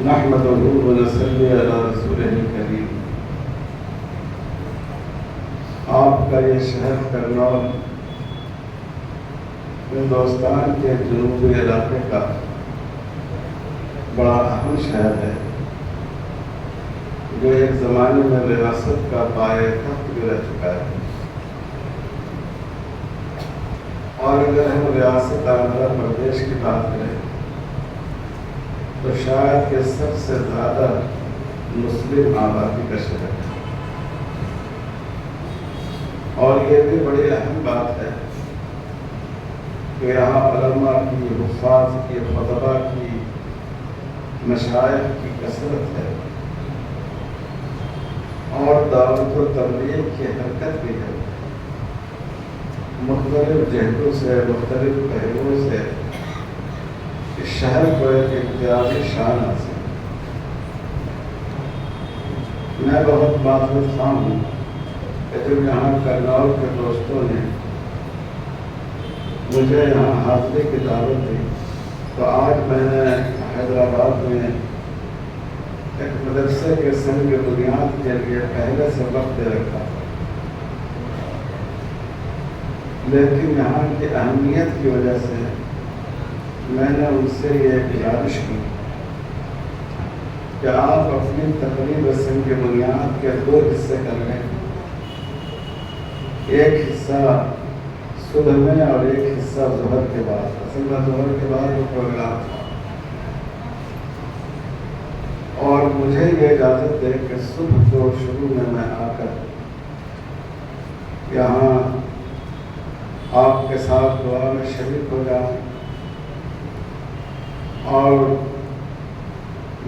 نحمده ونصلي على رسوله الكريم۔ آپ کا یہ شہر کرنول ہندوستان کے جنوبی علاقے کا بڑا اہم شہر ہے، جو ایک زمانے میں ریاست کا پائے تخت بھی رہ چکا ہے۔ اور اگر ہم ریاست آندھرا پردیش کی بات کریں تو شاید کہ سب سے زیادہ مسلم آبادی کا شہر ہے۔ اور یہ بھی بڑی اہم بات ہے کہ یہاں علماء کی، حفاظ کی، خطبہ کی، مشائخ کی کثرت ہے، اور دعوت و تبلیغ کی حرکت بھی ہے۔ مختلف جہتوں سے، مختلف پہلوؤں سے اس شہر کو ایک امتیازی شان حاصل ہے۔ میں بہت معذرت خواہ ہوں کہ جب یہاں کرنول کے دوستوں نے مجھے یہاں حاضری کی دعوت دی تو آج میں نے حیدرآباد میں ایک مدرسے کے سنگ کی بنیاد کے لیے پہلے سے وقت دے رکھا تھا، لیکن یہاں کی اہمیت کی وجہ سے میں نے ان سے یہ گزارش کی کہ آپ اپنی تقریب سنگ کی بنیاد کے 2 حصے کر لیں، ایک حصہ صبح میں اور ایک حصہ ظہر کے بعد۔ اصل میں ظہر کے بعد وہ پروگرام تھا، اور مجھے یہ اجازت دے کہ صبح کو شروع میں آ کر یہاں آپ کے ساتھ دعا میں شریک ہو جاؤں اور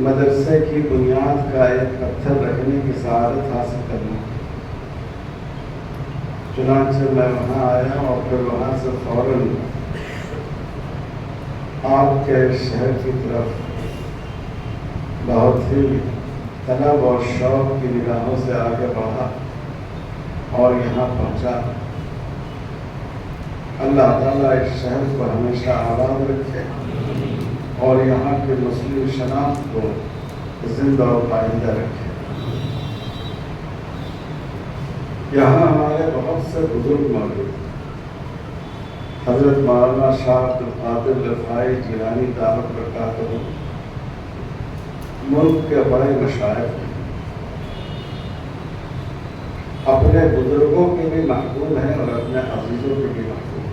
مدرسے کی بنیاد کا ایک پتھر رکھنے کی سعادت حاصل کرنا۔ چنانچہ میں وہاں آیا اور پھر وہاں سے فوراً آپ کے شہر کی طرف بہت ہی طلب اور شوق کی نگاہوں سے آگے بڑھا اور یہاں پہنچا۔ اللہ تعالیٰ اس شہر کو ہمیشہ آباد رکھے اور یہاں کے مسلم شناخت کو زندہ و پائیدہ رکھے۔ یہاں ہمارے بہت سے بزرگ موجود ہیں۔ حضرت مولانا شاہ عبد القادر رفاعی جیلانی دعوت برکاتہ ملک کے بڑے مشائخ ہیں، اپنے بزرگوں کے بھی محبوب ہیں اور اپنے عزیزوں کے بھی محبوب ہیں۔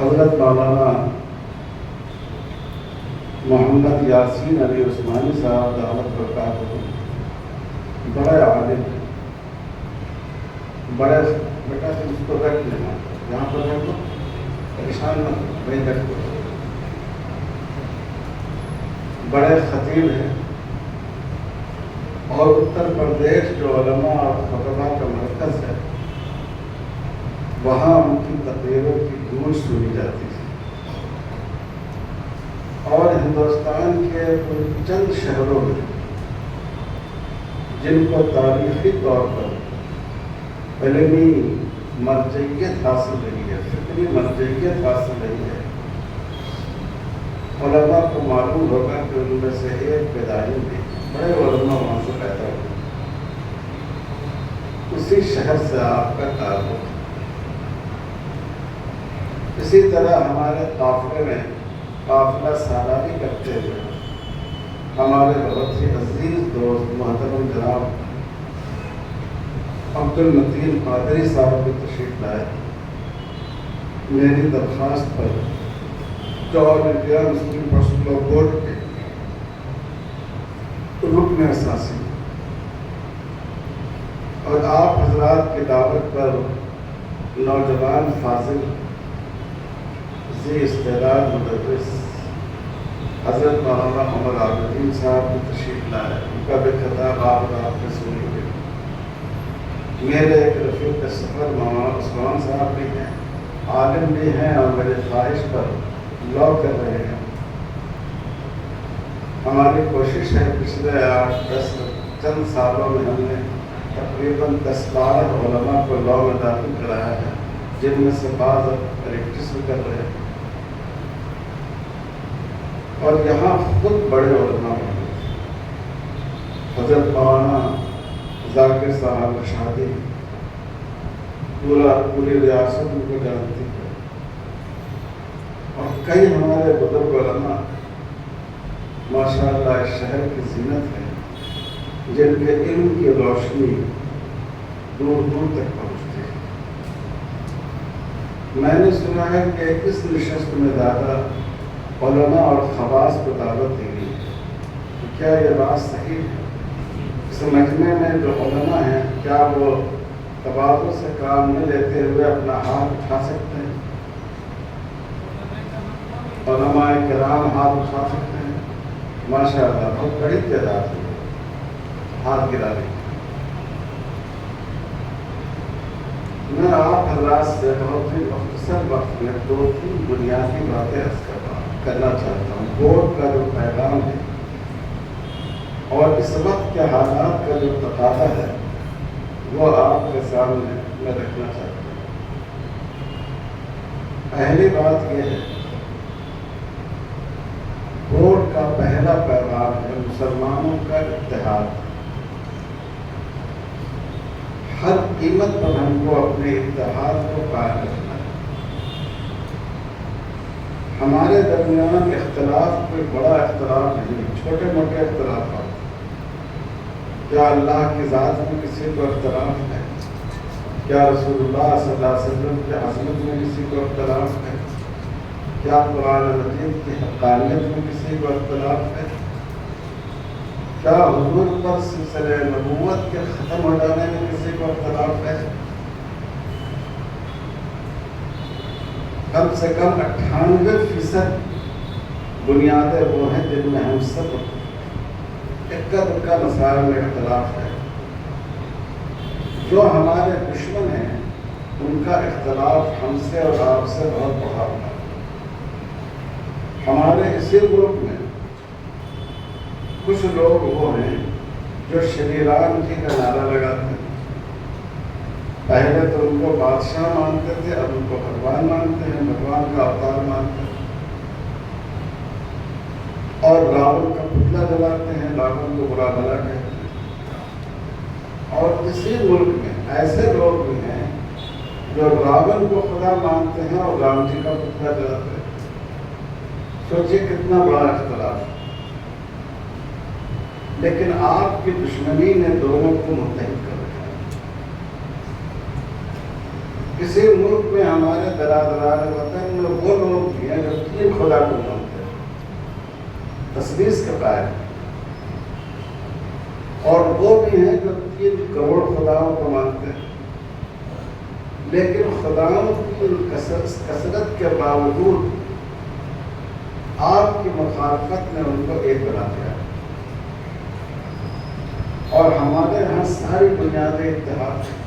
حضرت مولانا محمد یاسین علی عثمانی صاحب دعوت برکاتہ بڑے عالم ہیں، بڑے بیٹا سے اس کو رکھ لینا، یہاں پر رکھ دو، پریشان نہ وہیں رکھ دو۔ بڑے خطیب ہیں، اور اتر پردیش جو علماء اور خطبہ کا مرکز ہے، وہاں ان کی تقریروں کی گونج سنی جاتی ہے۔ اور ہندوستان کے ان چند شہروں میں جن کو تاریخی طور پر علمی مرجعیت حاصل رہی ہے، فکری مرجعیت حاصل رہی ہے، علماء کو معلوم ہوگا کہ ان میں سے ایک پیدائش بھی بڑے علماء وہاں سے پیدا ہوئے، اسی شہر سے آپ کا تعلق۔ اسی طرح ہمارے قافلے میں قافلہ سالاری کرتے ہوئے ہمارے بہت ہی عزیز دوست محترم جناب عبد المتین قادری صاحب بھی تشریف لائے۔ میری درخواست پر جو all India Muslim personal law board کے رکن اساسی اور آپ حضرات کی دعوت پر نوجوان فاضل ذی استعداد مدرس حضرت مولانا عمر عابدین صاحب بھی تشریف لائے، ان کا بھی خطاب آپ نے سنی ہوئی۔ میرے ایک رفیق سفر مولانا عثمان صاحب بھی ہیں، عالم بھی ہیں اور میرے خواہش پر لا کر رہے ہیں۔ ہماری کوشش ہے پچھلے 8-10 چند سالوں میں ہم نے تقریباً 10-12 علماء کو لا میں داخل کرایا ہے، جن میں سے بعض پریکٹس بھی کر رہے ہیں۔ اور یہاں خود بڑے علماء ہوتے تھے. حضرت مولانا ذاکر صاحب شادی پوری ریاست ان کو جانتی ہے. اور کئی ہمارے بزرگ علماء ماشاء اللہ اس شہر کی زینت ہے، جن کے علم کی روشنی دور دور تک پہنچتی ہے. میں نے سنا ہے کہ اس نشست میں زیادہ علماء اور خواص کو دعوت دی گئی. کیا یہ بات صحیح ہے؟ اس مجمع میں جو علماء ہیں کیا وہ تبادل سے کام نہ لیتے ہوئے اپنا ہاتھ اٹھا سکتے ہیں؟ علماء کرام ہاتھ اٹھا سکتے ہیں؟ ماشاء اللہ بہت بڑی تعداد ہے ہاتھ گرا رہی. میں آپ حضرات سے بہت ہی مختصر وقت میں 2-3 بنیادی باتیں کرنا چاہتا ہوں. ووٹ کا جو پیغام ہے اور اس وقت کے حالات کا جو تقاضا ہے وہ آپ کے سامنے میں رکھنا چاہتا ہوں. پہلی بات یہ ہے، ووٹ کا پہلا پیغام ہے مسلمانوں کا اتحاد. ہر قیمت پر ہم کو اپنے اتحاد کو قائم رکھنا ہے. ہمارے درمیان اختلاف کوئی بڑا اختلاف نہیں، چھوٹے موٹے اختلافات. کیا اللہ کی ذات میں کسی کو اختلاف ہے؟ کیا رسول اللہ صلی اللہ علیہ وسلم کی عظمت میں کسی کو اختلاف ہے؟ کیا قرآن مجید کی حقانیت میں کسی کو اختلاف ہے؟ کیا حضور پر سلسلہ نبوت کے ختم ہو جانے میں کسی کو اختلاف ہے؟ کم سے کم 98% بنیادیں وہ ہیں جن میں ہم سب اکا دکا مسائل میں اختلاف ہے. جو ہمارے دشمن ہیں ان کا اختلاف ہم سے اور آپ سے بہت بڑا ہے. ہمارے اسی گروپ میں کچھ لوگ وہ ہیں جو شری رام جی کا نعرہ لگاتے ہیں. پہلے تو ان کو بادشاہ مانتے تھے، اب ان کو بھگوان مانتے ہیں، بھگوان کا اوتار مانتے ہیں. اور راون کا پتلا جلاتے ہیں، راون کو برا بھلا کہتے ہیں. اور اسی ملک میں ایسے لوگ بھی ہیں جو راون کو خدا مانتے ہیں اور رام جی کا پتلا جلاتے ہیں. سوچیے کتنا بڑا اختلاف. لیکن آپ کی دشمنی نے دونوں کو متحد کر رکھا ہے. کسی ملک میں ہمارے درازدار وطن میں وہ لوگ بھی ہیں جو 3 خدا کو مانتے ہیں، تثلیث کے قائل ہیں. اور وہ بھی ہیں جو 3 کروڑ خداؤں کو مانتے ہیں. لیکن خداؤں کی کثرت کے باوجود آپ کی مخالفت نے ان کو ایک بنا دیا. اور ہمارے یہاں ساری بنیادیں اتحاد ہیں.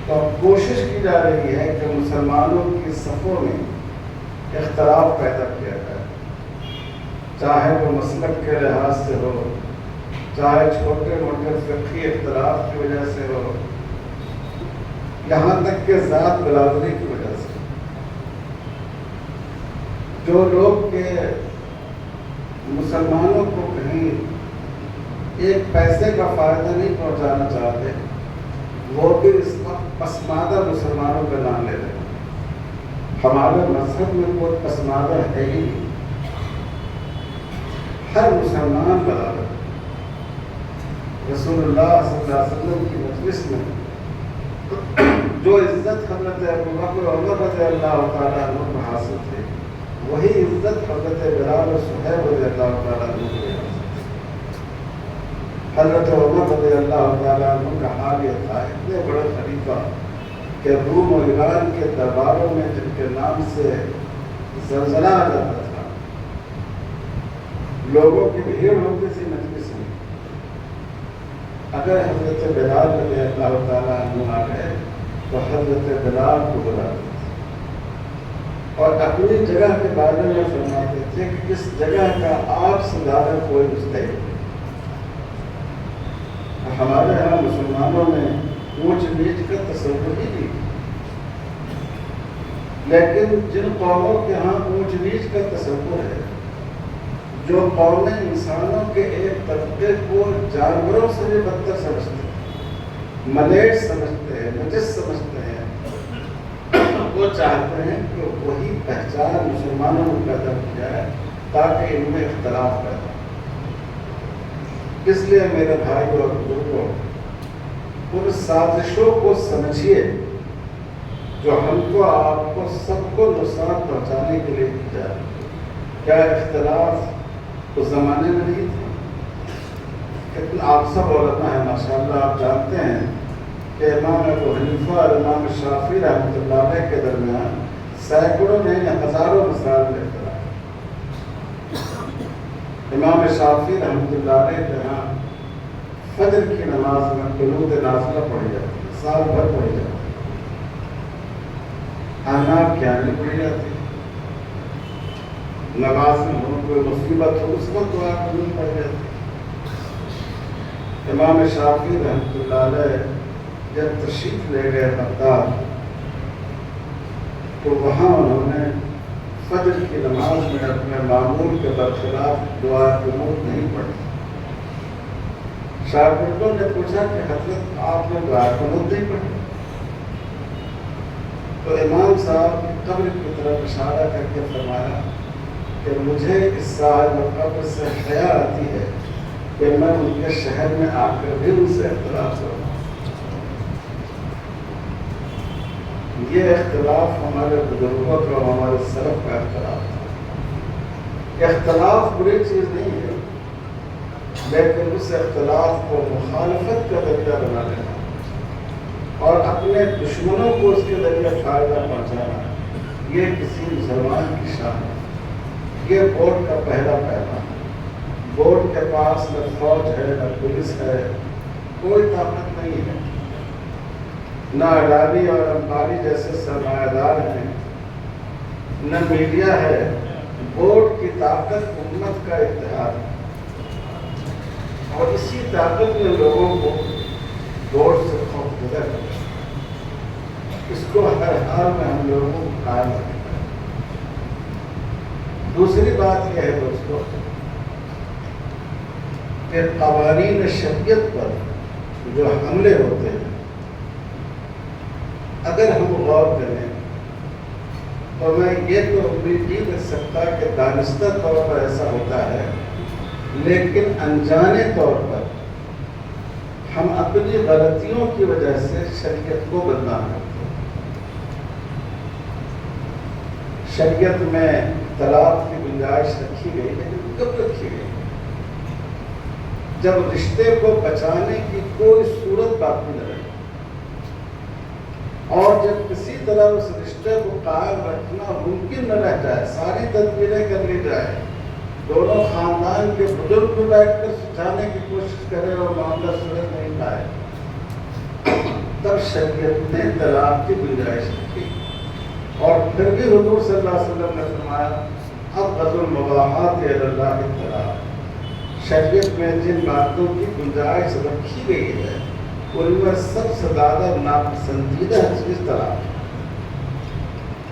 تو کوشش کی جا رہی ہے کہ مسلمانوں کی صفوں میں اختلاف پیدا کیا جائے، چاہے وہ مسلک کے لحاظ سے ہو، چاہے چھوٹے موٹے فقہی اختلاف کی وجہ سے ہو، یہاں تک کہ ذات برادری کی وجہ سے. جو لوگ کہ مسلمانوں کو کہیں ایک پیسے کا فائدہ نہیں پہنچانا چاہتے، وہ بھی اس وقت پسماندہ مسلمانوں کا نام لے رہے ہیں. ہمارے مذہب میں کوئی پسماندہ ہے ہی نہیں. ہر مسلمان برابر. رسول اللہ صلی اللہ علیہ وسلم کی مجلس میں جو عزت حضرت ابوبکر اور عمر رضی اللہ تعالیٰ عنہ کو حاصل تھی، وہی عزت حضرت بلال اور صہیب رضی اللہ تعالیٰ عنہ کو حاصل. حضرت عمر رضی اللہ تعالیٰ عنہ کا حال یہ تھا، اتنے بڑے خلیفہ کہ روم اور ایران کے درباروں میں جن کے نام سے زلزلہ آ جاتا تھا، لوگوں کی بھیڑ ہوتی تھی مجلس میں. اگر حضرت بلال رضی اللہ تعالیٰ عنہ آ گئے تو حضرت بلال کو بلاتے تھے اور اپنی جگہ کے بارے میں فرماتے تھے کہ اس جگہ کا آپ سے زیادہ کوئی مستحق نہیں. ہمارے یہاں مسلمانوں میں اونچ نیچ کا تصور ہی نہیں. لیکن جن قوموں کے ہاں اونچ نیچ کا تصور ہے، جو قومیں انسانوں کے ایک طبقے کو جانوروں سے بھی بدتر سمجھتے ہیں، ملیٹ سمجھتے ہیں، نجس سمجھتے ہیں، وہ چاہتے ہیں کہ وہی پہچان مسلمانوں میں پیدا کی جائے تاکہ ان میں اختلاف پیدا ہو۔ اس لیے میرے بھائی اور بزرگوں، ان سازشوں کو سمجھیے جو ہم کو، آپ کو، سب کو نقصان پہنچانے کے لیے کی جائے۔ کیا اختلاف اس زمانے میں نہیں تھا؟ کتنا آپ سب علماء ہیں ماشاءاللہ، آپ جانتے ہیں کہ امام ابو حنیفہ اور امام شافعی رحمۃ اللہ علیہ کے درمیان سینکڑوں نہیں ہزاروں مسائل میں اختلاف۔ امام شافعی رحمۃ اللہ علیہ کے یہاں فجر کی نماز میں قنوت نازلہ پڑھی جاتی ہے، سال بھر پڑھی جاتی ہے۔ احناف کے یہاں نہیں پڑھی جاتی۔ نماز میں کوئی مصیبت ہو اس وقت دعا قنوت پڑھی جاتی ہے۔ امام شافعی رحمۃ اللہ علیہ جب تشریف لے گئے بغداد تو وہاں انہوں نے فجر کی نماز میں اپنے معمول کے برخلاف دعا قنوت نہیں پڑھی۔ شاگردوں نے پوچھا کہ حضرت آپ نے دعا قنوت نہیں پڑھی؟ تو امام صاحب کی قبر کی طرف اشارہ کر کے فرمایا کہ مجھے اس صاحب قبر سے حیا آتی ہے کہ میں ان کے شہر میں آ کر بھی ان سے اختلاف کروں۔ یہ اختلاف ہمارے بزرگوں کا، ہمارے سلف کا اختلاف تھا۔ اختلاف بری چیز نہیں ہے، لیکن اس اختلاف کو مخالفت کا ذریعہ بنا لینا اور اپنے دشمنوں کو اس کے ذریعے فائدہ پہنچانا، یہ کسی مسلمان کی شان ہے۔ یہ ووٹ کا پہلا پیغام ہے۔ ووٹ کے پاس نہ فوج ہے، نہ پولیس ہے، کوئی طاقت نہیں ہے، نہ اڈانی اور امبانی جیسے سرمایہ دار ہیں، نہ میڈیا ہے۔ ووٹ کی طاقت امت کا اتحاد ہے، اور اسی طاقت میں لوگوں کو ووٹ سے خوف زدہ کرتا ہے۔ اس کو ہر حال میں ہم لوگوں کو قائم رکھنا ہے۔ دوسری بات یہ ہے دوستو کہ قوانین شریعت پر جو حملے ہوتے ہیں، اگر ہم غور کریں تو میں یہ تو امید نہیں کر سکتا کہ دانستہ طور پر ایسا ہوتا ہے، لیکن انجانے طور پر ہم اپنی غلطیوں کی وجہ سے شریعت کو بدنام کرتے ہیں۔ شریعت میں طلاق کی گنجائش رکھی گئی، لیکن کب رکھی گئی؟ جب رشتے کو بچانے کی کوئی صورت باقی نہ رہے، اور جب کسی طرح اس رشتے کو قائم رکھنا ممکن نہ رہ جائے، ساری تدبیریں کر لی جائے، دونوں خاندان کے بزرگ کو بیٹھ کر سلجھانے کی کوشش کرے اور معاملہ سلجھ نہیں پائے، تب شریعت نے طلاق کی گنجائش رکھی۔ اور پھر بھی حضور صلی اللہ علیہ وسلم نے فرمایا ابغض المباحات الی اللہ الطلاق۔ شریعت میں جن باتوں کی گنجائش رکھی گئی ہے ان میں سب سے زیادہ ناپسندیدہ چیز طلاق ہے۔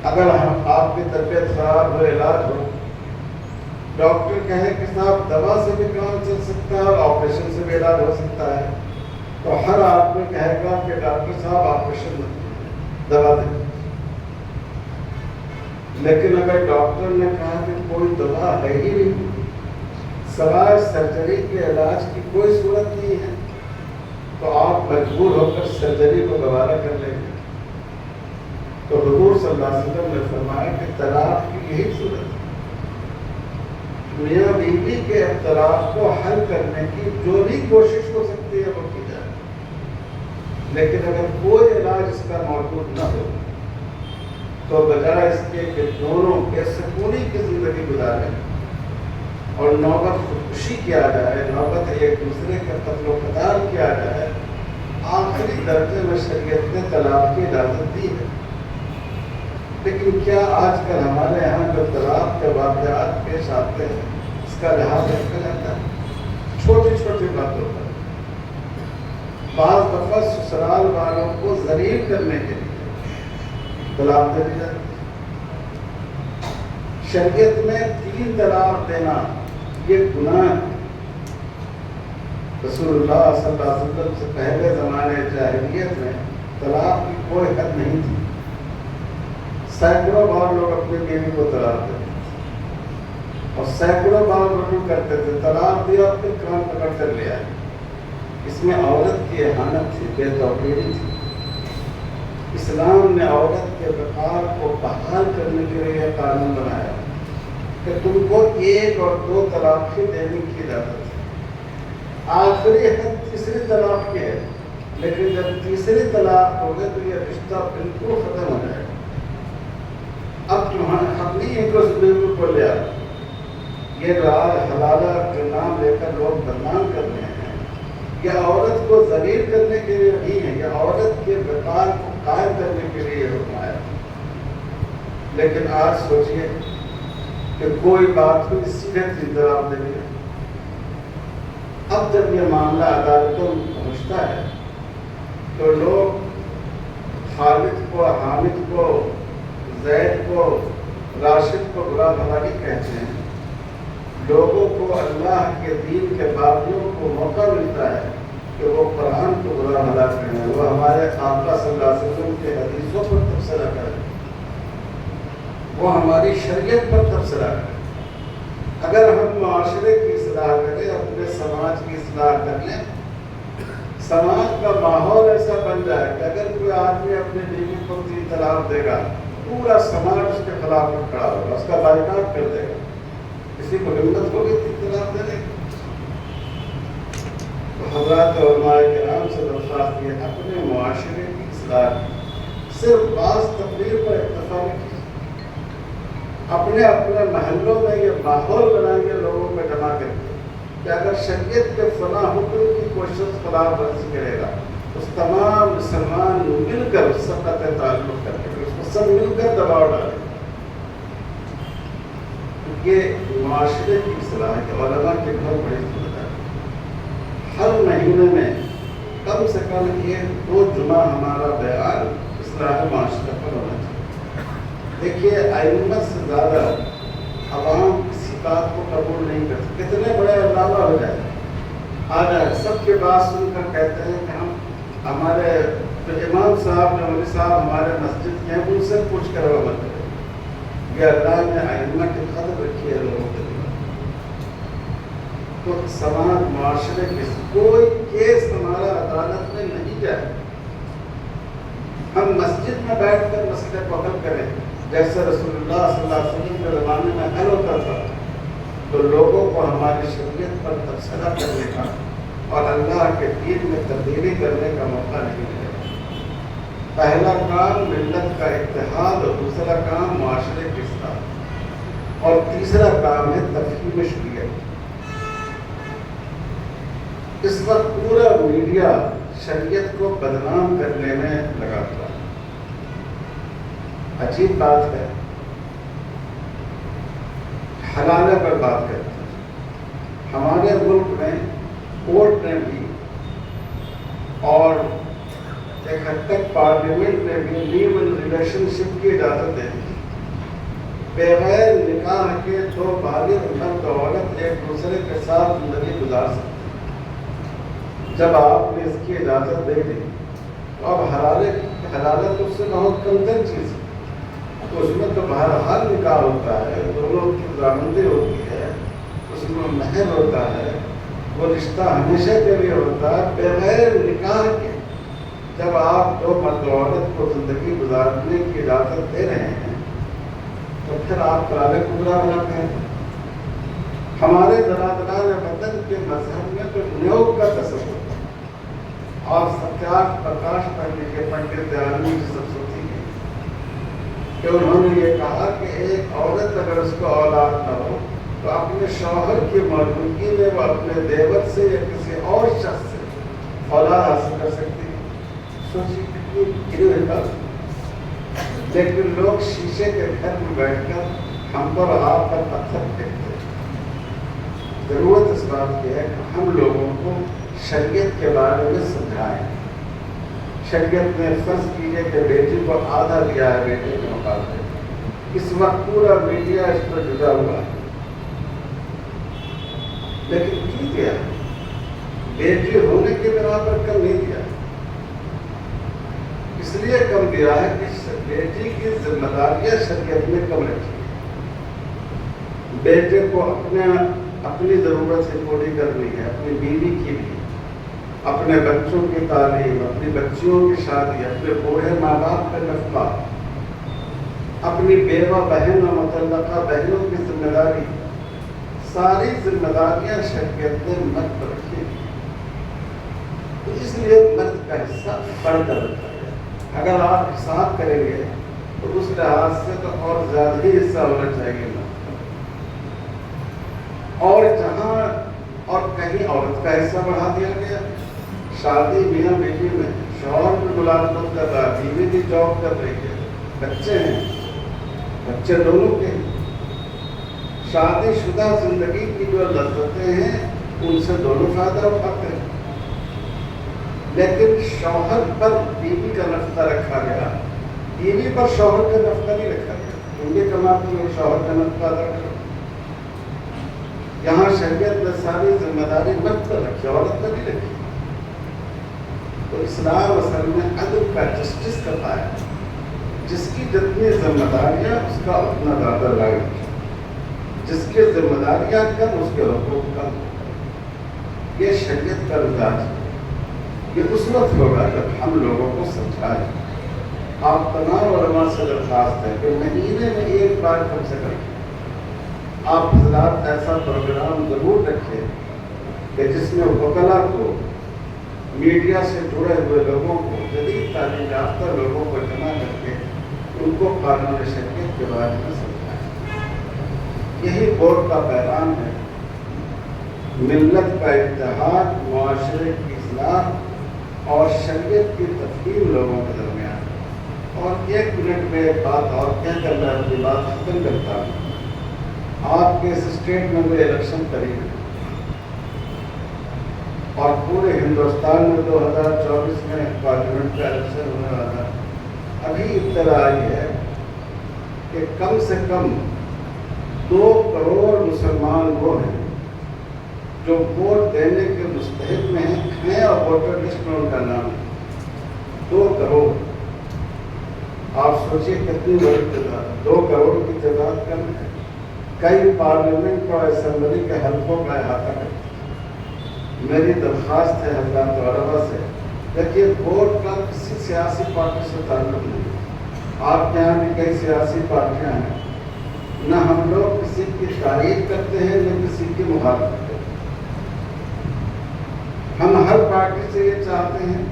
اگر آپ کی طبیعت خراب ہو، علاج ہو، ڈاکٹر کہے کہ صاحب دوا سے بھی کام چل سکتا ہے اور آپریشن سے بھی علاج ہو سکتا ہے، تو ہر آدمی کہے گا کہ ڈاکٹر صاحب آپریشن مت کیجیے، دوا دیں۔ لیکن اگر ڈاکٹر نے کہا کہ کوئی دوا ہے ہی نہیں، سوائے سرجری کے علاج کی کوئی صورت نہیں ہے، تو آپ مجبور ہو کر سرجری کو گوارا کر لیں گے۔ تو حضور صلی اللہ علیہ وسلم نے فرمایا کہ طلاق کی یہی صورت ہے، میاں بیوی کے اختلاف کو حل کرنے کی جو بھی کوشش ہو سکتی ہے وہ کی جائے، لیکن اگر کوئی علاج اس کا موجود نہ ہو تو بجائے اس کے کہ دونوں کے سکونی کی زندگی گزاریں اور نوبت خودکشی کیا جائے، نوبت ایک دوسرے کا قتل و قتال کیا جائے، آخری درجے میں شریعت نے طلاق کی اجازت دی ہے۔ لیکن کیا آج کل ہمارے یہاں جو طلاق کے واقعات پیش آتے ہیں اس کا لحاظ رکھا جاتا ہے؟ چھوٹی چھوٹی باتوں پر بعض دفعہ سسرال والوں کو ذلیل کرنے کے لیے طلاق دے دی جاتی ہے۔ شریعت میں 3 طلاق دینا یہ گناہ ہے۔ رسول اللہ صلی اللہ علیہ وسلم سے پہلے زمانے جاہلیت میں طلاق کی کوئی حد نہیں تھی، سینکڑوں بار لوگ اپنی بیوی کو طلاق دیتے تھے اور سینکڑوں بار رجوع کرتے تھے، طلاق دیا اور پھر کان پکڑ کر لے آئے۔ اس میں عورت کی اہانت تھی، بے توقیری تھی۔ اسلام نے عورت کے وقار کو بحال کرنے کے لیے قانون بنایا کہ تم کو 1 اور 2 طلاقیں دینے کی اجازت ہے۔ آخری حد تیسری طلاق کی ہے، لیکن جب تیسری طلاق ہوگی تو یہ رشتہ بالکل ختم ہو جائے گا۔ اب تمہارے حق نہیں ہے کہ اس بیوی کو لے آؤ۔ یہ حلالہ کے نام لے کر لوگ بدنام کر رہے ہیں، یہ عورت کو ذلیل کرنے کے لیے نہیں ہے، یہ عورت کے وقار کو قائم کرنے کے لیے حکم آیا۔ لیکن آج سوچئے کہ کوئی بات کو سیدھے طلاق دے دیا۔ اب جب یہ معاملہ عدالتوں میں پہنچتا ہے تو لوگ خالد کو، حامد کو، زید کو، راشد کو برا بھلا نہیں کہتے ہیں۔ لوگوں کو اللہ کے دین کے باغیوں کو موقع ملتا ہے کہ وہ قرآن کو برا بھلا کہیں، وہ ہمارے آقا صلی اللہ علیہ وسلم کے حدیثوں پر تبصرہ کریں، وہ ہماری شریعت پر تبصرہ کریں۔ اگر ہم معاشرے کی اصلاح کریں، اپنے سماج کی اصلاح کر لیں، سماج کا ماحول ایسا بن جائے کہ اگر کوئی آدمی اپنی بیوی کو 3 طلاق دے گا، پورا سماج اس کے خلاف کھڑا ہوگا، اس کا بائیکاٹ کر دے گا۔ کسی کو ہمت ہوگی 3 طلاق دینے کی؟ تو حضرات علماء کرام سے درخواست کی اپنے معاشرے کی اصلاح صرف بعض تقریر پر اکتفا نہیں، اپنے محلوں میں یہ ماحول بنائیں گے لوگوں کو جمع کر کے کہ اگر شریعت کے فلاں حکم کی کوشش خلاف ورزی کرے گا، اس تمام مسلمان مل کر اس سے قطع تعلق کریں گے، اس کو سب مل کر دباؤ ڈالیں گے۔ یہ معاشرے کی اصلاح کے علماء کی بہت بڑی ذمہ داری۔ ہر مہینے میں کم سے کم یہ 2 جمعہ ہمارا بیان اصلاح معاشرے پر ہونا چاہیے۔ دیکھیے ائمہ سے زیادہ عوام کسی بات کو قبول نہیں کرتے، کتنے بڑے علامہ ہو جائے آ جائے، سب کے بات سن کر کہتے ہیں کہ ہم ہمارے جو امام صاحب جو مولوی صاحب ہمارے مسجد کے ہیں ان سے پوچھ کر عمل کریں۔ یہ اللہ نے ائمہ کی قدر رکھی ہے لوگوں کے لیے۔ تو سماج معاشرے کی کوئی کیس ہمارا عدالت میں نہیں جائے، ہم مسجد میں بیٹھ کر مسئلے کو حل کریں، جیسے رسول اللہ صلی اللہ علیہ وسلم کے زمانے میں حل ہوتا تھا۔ تو لوگوں کو ہماری شریعت پر تبصرہ کرنے کا اور اللہ کے دین میں تبدیلی کرنے کا موقع نہیں ملے گا۔ پہلا کام ملت کا اتحاد اور دوسرا کام معاشرے کی اصلاح اور تیسرا کام ہے تفہیم شریعت۔ اس وقت پورا میڈیا شریعت کو بدنام کرنے میں لگا ہوا ہے۔ عجیب بات ہے، حلالہ پر بات کرتے ہیں۔ ہمارے ملک میں کورٹ نے بھی اور ایک حد تک پارلیمنٹ نے بھی لیول ریلیشن شپ کی اجازت دے دی۔ بغیر نکاح کے 2 بالغ مرد و عورت ایک دوسرے کے ساتھ زندگی گزار سکتے ہیں۔ جب آپ نے اس کی اجازت دے دی تو اب حلالت اس سے بہت کمتر چیز ہے۔ تو اس میں تو بہرحال نکاح ہوتا ہے، دونوں کی رضامندی ہوتی ہے، اس میں مہر ہوتا ہے، وہ رشتہ ہمیشہ کے لیے ہوتا ہے۔ بغیر نکاح کے جب آپ 2 مرد و عورت کو زندگی گزارنے کی اجازت دے رہے ہیں تو پھر آپ طلاق کبریٰ بناتے ہیں۔ ہمارے برادران وطن کے مذہب میں تو نیوگ کا تصور اور ستیاگ پرکاش پڑھنے کے پنڈت دیانند سرسوتی کے کہ انہوں نے یہ کہا کہ ایک عورت اگر اس کو اولاد نہ ہو تو اپنے شوہر کی موجودگی میں وہ اپنے دیور سے یا کسی اور شخص سے اولاد حاصل کر سکتی ہے۔ سوچیے کتنی گری ہوئی بات۔ لیکن لوگ شیشے کے گھر میں بیٹھ کر ہم پر آپ پر پتھر پھینکتے ہیں۔ ضرورت اس بات کی ہے کہ ہم لوگوں کو شریعت کے بارے میں سمجھائیں۔ شریعت نے فرض کیجیے کہ بیٹی کو آدھا دیا ہے بیٹے کے مقابلے، اس وقت پورا میڈیا اس پر جڑا ہوا ہے، لیکن کیوں دیا؟ بیٹی ہونے کے بنا پر کم نہیں دیا، اس لیے کم دیا ہے کہ بیٹی کی ذمہ داریاں شریعت میں کم رکھی ہے۔ بیٹے کو اپنی ضرورت سے پوری کرنی ہے، اپنی بیوی کی بھی، اپنے بچوں کی تعلیم، اپنی بچیوں کی شادی، اپنے بوڑھے ماں باپ کا نفقہ، اپنی بیوہ بہن اور مطلقہ بہنوں کی ذمہ داری، ساری ذمہ داریاں شریعت نے مرد پر رکھی ہیں۔ تو اس لیے مرد کا حصہ بڑھ کر رکھا گیا۔ اگر آپ حساب کریں گے تو اس لحاظ سے تو اور زیادہ ہی حصہ ہونا چاہیے مرد کا، اور جہاں اور کہیں عورت کا حصہ بڑھا دیا گیا۔ شادی میاں بیوی میں شوہر بھی ملازمت کر رہا ہے، بیوی بھی جاب کر رہی ہے، بچے ہیں، بچے دونوں کے ہیں، شادی شدہ زندگی کی جو لذتیں ہیں ان سے دونوں فائدہ اٹھاتے ہیں، لیکن شوہر پر بیوی کا نفقہ رکھا گیا، بیوی پر شوہر کا نفقہ نہیں رکھا گیا، کیونکہ کماتی ہے شوہر کا نفقہ ادا کرو۔ یہاں شریعت نے ساری ذمہ داری مرد پر رکھی، عورت پر نہیں رکھی۔ تو اسلام اصل میں عدل کا، جسٹس کا پایا ہے، جس کی جتنی ذمہ داریاں اس کا اتنا زیادہ لائق، جس کی ذمہ داریاں کم اس کے حقوق کم۔ یہ شریعت کا مزاج ہے۔ یہ اس وقت ہوگا جب ہم لوگوں کو سمجھائیں۔ آپ تمام علماء سے درخواست ہے کہ مہینے میں ایک بار کم سے کم آپ حضرات ایسا پروگرام ضرور رکھیں کہ جس میں وکلاء کو، میڈیا سے جڑے ہوئے لوگوں کو، جدید تعلیم یافتہ لوگوں کو جمع کر کے ان کو قانون شریعت کے بارے میں سمجھائیں۔ یہی بورڈ کا پیغام ہے، ملت کا اتحاد، معاشرے کی اصلاح اور شریعت کی تفہیم لوگوں کے درمیان۔ اور ایک منٹ میں ایک بات اور کہہ کر میں اپنی بات ختم کرتا ہوں۔ آپ کے اس اسٹیٹ میں بھی الیکشن قریب ہے، اور پورے ہندوستان میں 2024 میں پارلیمنٹ کا الیکشن ہونے والا ہے۔ ابھی اطلاع آئی ہے کہ کم سے کم 2 کروڑ مسلمان وہ ہیں جو ووٹ دینے کے مستحق میں ہیں اور ووٹر لسٹ میں ان کا نام ہے۔ 2 کروڑ، آپ سوچیے کتنی بڑی تعداد، 2 کروڑ کی تعداد کم ہے۔ کئی پارلیمنٹ اور اسمبلی کے حلقوں کا احاطہ کرتی ہے۔ میری درخواست ہے حضرات علماء سے، دیکھیے ووٹ کا کسی سیاسی پارٹی سے تعلق نہیں۔ آپ کے یہاں بھی کئی سیاسی پارٹیاں ہیں، نہ ہم لوگ کسی کی تعریف کرتے ہیں نہ کسی کی مخالفت کرتے ہیں۔ ہم ہر پارٹی سے یہ چاہتے ہیں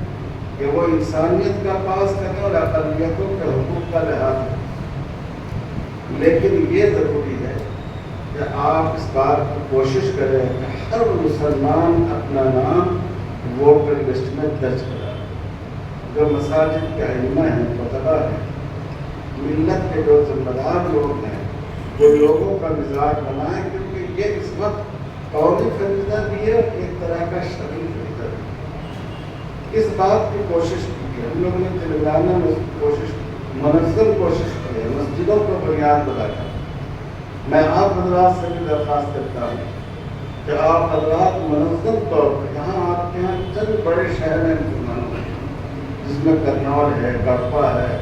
کہ وہ انسانیت کا پاس کریں اور اقلیتوں کے حقوق کا لحاظ کریں، لیکن یہ ضروری ہے کہ آپ اس بات کی کوشش کریں کہ ہر مسلمان اپنا نام ووٹر لسٹ میں درج کرائے۔ جو مساجد کے ائمہ ہیں، خطبہ ہیں، ملت کے جو ذمہ دار لوگ ہیں، وہ لوگوں کا مزاج بنائیں، کیونکہ یہ اس وقت قومی فریضہ بھی ہے اور ایک طرح کا شرعی فریضہ بھی۔ اس بات کی کوشش کی ہے، ہم لوگوں نے تلنگانہ میں منظم کوشش کی ہے، مسجدوں کو بنیاد بنا کر۔ میں آپ حضرات سے بھی درخواست کرتا ہوں کہ آپ حضرات منظم طور پر، یہاں آپ کے یہاں چند بڑے شہر ہیں مسلمانوں میں، جس میں کرنول ہے، کڑپا ہے،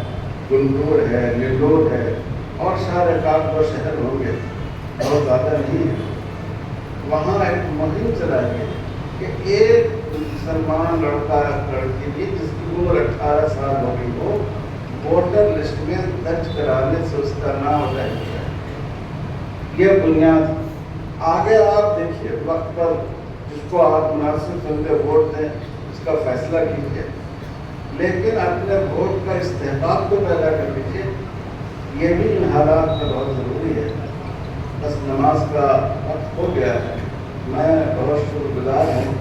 گنٹور ہے، نیلور ہے، اور شاید 1-2 شہر ہوں گے، بہت زیادہ نہیں ہے۔ وہاں ایک مہم چلائی گئی کہ ایک مسلمان لڑکا لڑکی بھی جس کی عمر 18 سال ہو گئی ہو، ووٹر لسٹ میں درج کرانے سے اس کا نام ہٹا دیا جائے۔ یہ بنیاد آگے آپ دیکھیے، وقت پر جس کو آپ مناسب سمجھے ووٹ دیں، اس کا فیصلہ کیجیے، لیکن اپنے ووٹ کا استحقاق کو پیدا کر لیجیے۔ یہ بھی ان حالات میں بہت ضروری ہے۔ بس نماز کا وقت ہو گیا ہے۔ میں بہت شکر گزار ہوں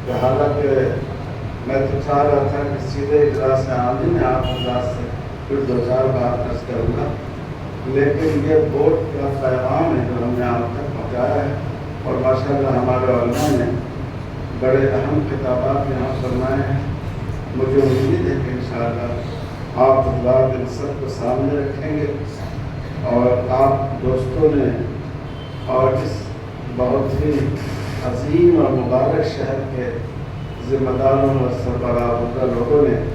کہ حالانکہ میں تو چاہ رہا تھا کہ سیدھے اجلاس عامی میں آپ حضرات سے پھر 2-4 بات عرض کروں گا، لیکن یہ ووٹ کا پیغام ہے جو ہم نے آپ تک پہنچایا ہے، اور ماشاءاللہ ہمارے علماء نے بڑے اہم خطابات یہاں فرمائے ہیں۔ مجھے امید ہے کہ انشاءاللہ آپ حضرات ان سب کو سامنے رکھیں گے اور آپ دوستوں نے اور اس بہت ہی عظیم اور مبارک شہر کے ذمہ داروں اور سربراہ عہدہ لوگوں نے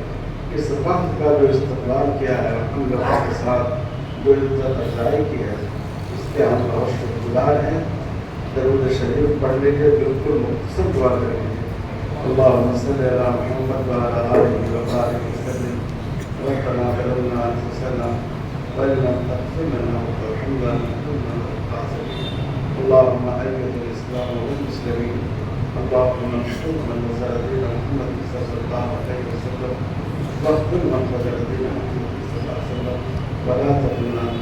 اس وقت کا جو استقبال کیا ہے، ہم لوگوں کے ساتھ جو عزت افزائی کی ہے، اس کے ہم بہت شکر گزار ہیں۔ درود شریف پڑھ لیجیے، بالکل مختصر دعا کر لیجیے۔ اللہم صلی علی محمد وعلی آلہ وبارک وسلم۔ ربنا ظلمنا انفسنا وإن لم تغفر لنا وترحمنا لنكونن من الخاسرين۔ اللهم أيد الإسلام والمسلمين، اللهم انصر من نصر دين محمد صلى الله عليه وسلم، واخذل من خذل دين محمد صلى الله عليه وسلم، ولا تكلنا.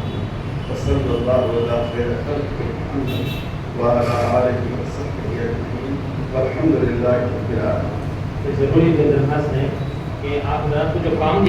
وصلى الله على خير خلقه محمد وعلى آله وصحبه أجمعين، والحمد لله رب العالمین۔ ضروری درخواست ہے کہ آپ رات کو جو کام دیا